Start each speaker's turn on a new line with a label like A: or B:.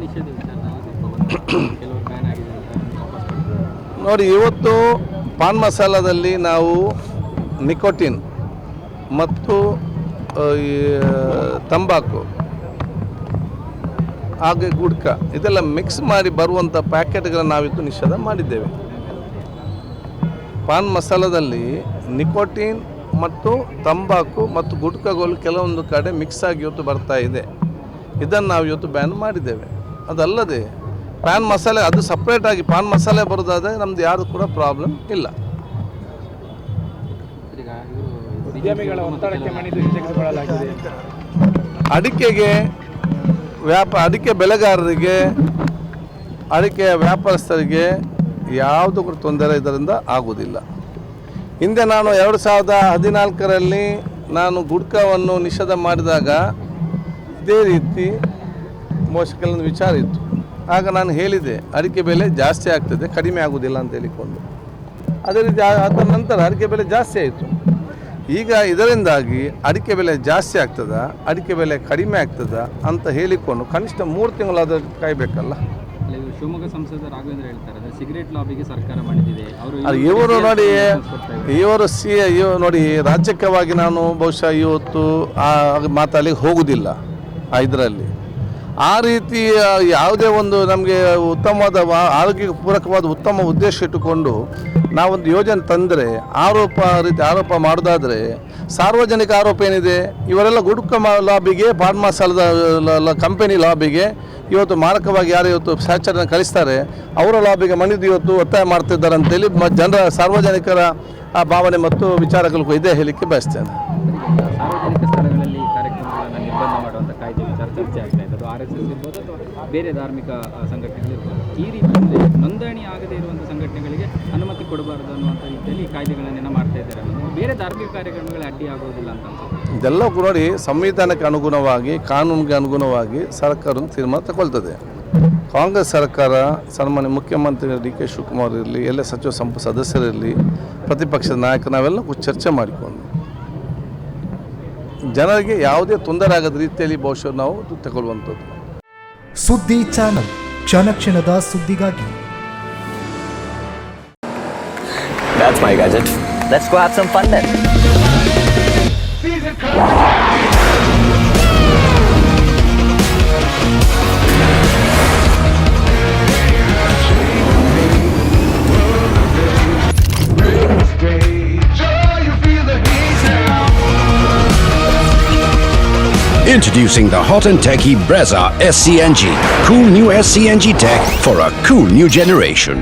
A: ನಿಷೇಧ ವಿಚಾರದಲ್ಲಿ ಕೆಲವರು ಬ್ಯಾನ್ ಆಗಿದೆ ಅಂತ ವಾಪಸ್ ಪಡೆದಿದ್ದಾರೆ.
B: ನೋಡಿ, ಇವತ್ತು ಪಾನ್ ಮಸಾಲದಲ್ಲಿ ನಾವು ನಿಕೋಟಿನ್ ಮತ್ತು ಈ ತಂಬಾಕು ಹಾಗೆ ಗುಡ್ಕ ಇದೆಲ್ಲ ಮಿಕ್ಸ್ ಮಾಡಿ ಬರುವಂಥ ಪ್ಯಾಕೆಟ್ಗಳನ್ನು ನಾವಿತ್ತು ನಿಷೇಧ ಮಾಡಿದ್ದೇವೆ. ಪಾನ್ ಮಸಾಲದಲ್ಲಿ ನಿಕೋಟಿನ್ ಮತ್ತು ತಂಬಾಕು ಮತ್ತು ಗುಟ್ಕಗಳು ಕೆಲವೊಂದು ಕಡೆ ಮಿಕ್ಸ್ ಆಗಿ ಇವತ್ತು ಬರ್ತಾ ಇದೆ. ಇದನ್ನು ನಾವು ಇವತ್ತು ಬ್ಯಾನ್ ಮಾಡಿದ್ದೇವೆ. ಅದಲ್ಲದೆ ಪಾನ್ ಮಸಾಲೆ ಅದು ಸಪ್ರೇಟಾಗಿ ಪಾನ್ ಮಸಾಲೆ ಬರೋದಾದರೆ ನಮ್ಮದು ಯಾರು ಕೂಡ ಪ್ರಾಬ್ಲಮ್ ಇಲ್ಲ. ಅಡಿಕೆಗೆ ಅಡಿಕೆ ಬೆಳೆಗಾರರಿಗೆ, ಅಡಿಕೆ ವ್ಯಾಪಾರಸ್ಥರಿಗೆ ಯಾವುದೂ ಕೂಡ ತೊಂದರೆ ಇದರಿಂದ ಆಗುವುದಿಲ್ಲ. ಹಿಂದೆ ನಾನು 2014ರಲ್ಲಿ ನಾನು ಗುಡ್ಕವನ್ನು ನಿಷೇಧ ಮಾಡಿದಾಗ ಇದೇ ರೀತಿ ಕೆಲವೊಂದು ವಿಚಾರ ಇತ್ತು. ಆಗ ನಾನು ಹೇಳಿದೆ ಅಡಿಕೆ ಬೆಲೆ ಜಾಸ್ತಿ ಆಗ್ತದೆ, ಕಡಿಮೆ ಆಗುವುದಿಲ್ಲ ಅಂತ ಹೇಳಿಕೊಂಡು. ಅದೇ ರೀತಿ ಅದರ ನಂತರ ಅಡಿಕೆ ಬೆಲೆ ಜಾಸ್ತಿ ಆಯಿತು. ಈಗ ಇದರಿಂದಾಗಿ ಅಡಿಕೆ ಬೆಲೆ ಜಾಸ್ತಿ ಆಗ್ತದ, ಅಡಿಕೆ ಬೆಲೆ ಕಡಿಮೆ ಆಗ್ತದ ಅಂತ ಹೇಳಿಕೊಂಡು ಕನಿಷ್ಠ 3 ತಿಂಗಳಾದರೂ ಕಾಯಬೇಕಲ್ಲ.
A: ಶಿವಮೊಗ್ಗ ಸಂಸದ ರಾಘವೇಂದ್ರ ಹೇಳ್ತಾರೆ ಸಿಗರೇಟ್ ಲಾಬಿಗೆ ಸರ್ಕಾರ ಮಾಡಿದೆ.
B: ಇವರು ನೋಡಿ, ಇವರು ನೋಡಿ, ರಾಜಕೀಯವಾಗಿ ನಾನು ಬಹುಶಃ ಇವತ್ತು ಆ ಮಾತಾಡಿ ಹೋಗುವುದಿಲ್ಲ. ಇದರಲ್ಲಿ ಆ ರೀತಿ ಯಾವುದೇ ಒಂದು ನಮಗೆ ಉತ್ತಮವಾದ ಆರೋಗ್ಯಕ್ಕೆ ಪೂರಕವಾದ ಉತ್ತಮ ಉದ್ದೇಶ ಇಟ್ಟುಕೊಂಡು ನಾವೊಂದು ಯೋಜನೆ ತಂದರೆ ಆರೋಪ ಮಾಡೋದಾದರೆ ಸಾರ್ವಜನಿಕ ಆರೋಪ ಏನಿದೆ, ಇವರೆಲ್ಲ ಗುಡ್ಕ ಲಾಬಿಗೆ, ಪಾನ್ ಮಸಾಲದ ಕಂಪನಿ ಲಾಬಿಗೆ ಇವತ್ತು ಮಾರಕವಾಗಿ ಯಾರು ಇವತ್ತು ಸ್ಯಾಚರನ್ನು ಕಳಿಸ್ತಾರೆ ಅವರ ಲಾಬಿಗೆ ಮಣಿದು ಇವತ್ತು ಒತ್ತಾಯ ಮಾಡ್ತಿದ್ದಾರೆ ಅಂತೇಳಿ ಜನರ ಸಾರ್ವಜನಿಕರ ಆ ಭಾವನೆ ಮತ್ತು ವಿಚಾರಗಳಿಗೂ ಇದೇ ಹೇಳಿಕೆ ಬಯಸ್ತೇನೆ.
A: ಸಾರ್ವಜನಿಕ ಸ್ಥಳಗಳಲ್ಲಿ ಕಾರ್ಯಕ್ರಮಗಳನ್ನು ನಿರ್ಬಂಧ ಮಾಡುವಂಥ ಕಾಯ್ದೆ ವಿಚಾರ ಚರ್ಚೆ ಆಗ್ತಾ ಇದೆ. ಅದು RSS ಇರ್ಬೋದು ಅಥವಾ ಬೇರೆ ಧಾರ್ಮಿಕ ಸಂಘಟನೆಗಳಿರ್ಬೋದು. ಈ ರೀತಿಯಲ್ಲಿ ನೋಂದಣಿ ಆಗದೇ ಇರುವಂಥ ಸಂಘಟನೆಗಳಿಗೆ ಅನುಮತಿ ಕೊಡಬಾರದು ಅನ್ನುವಂಥ ರೀತಿಯಲ್ಲಿ ಕಾಯ್ದೆಗಳನ್ನೇನೋ ಮಾಡ್ತಾ ಇದ್ದಾರೆ. ಬೇರೆ ಧಾರ್ಮಿಕ ಕಾರ್ಯಕ್ರಮಗಳಿಗೆ ಅಡ್ಡಿ ಆಗೋದಿಲ್ಲ ಅಂತ ಅನ್ಸುತ್ತೆ.
B: ಇದೆಲ್ಲ ನೋಡಿ ಸಂವಿಧಾನಕ್ಕೆ ಅನುಗುಣವಾಗಿ, ಕಾನೂನಿಗೆ ಅನುಗುಣವಾಗಿ ಸರ್ಕಾರ ತೀರ್ಮಾನ ತಗೊಳ್ತದೆ. ಕಾಂಗ್ರೆಸ್ ಸರ್ಕಾರ, ಸನ್ಮಾನ್ಯ ಮುಖ್ಯಮಂತ್ರಿ DK ಶಿವಕುಮಾರ್ ಇರಲಿ, ಎಲ್ಲ ಸಚಿವ ಸಂಪುಟ ಸದಸ್ಯರಿರಲಿ, ಪ್ರತಿಪಕ್ಷದ ನಾಯಕ, ನಾವೆಲ್ಲ ಚರ್ಚೆ ಮಾಡಿಕೊಂಡು ಜನರಿಗೆ ಯಾವುದೇ ತೊಂದರೆ ಆಗದ ರೀತಿಯಲ್ಲಿ ಬಹುಶಃ ನಾವು ತಗೊಳ್ಳುವಂಥದ್ದು.
C: ಸುದ್ದಿ ಚಾನಲ್, ಕ್ಷಣ ಕ್ಷಣದ ಸುದ್ದಿಗಾಗಿ.
D: That's my gadget. Let's go have some fun then.
E: Introducing the hot and techy Brezza SCNG. Cool new SCNG tech for a cool new generation.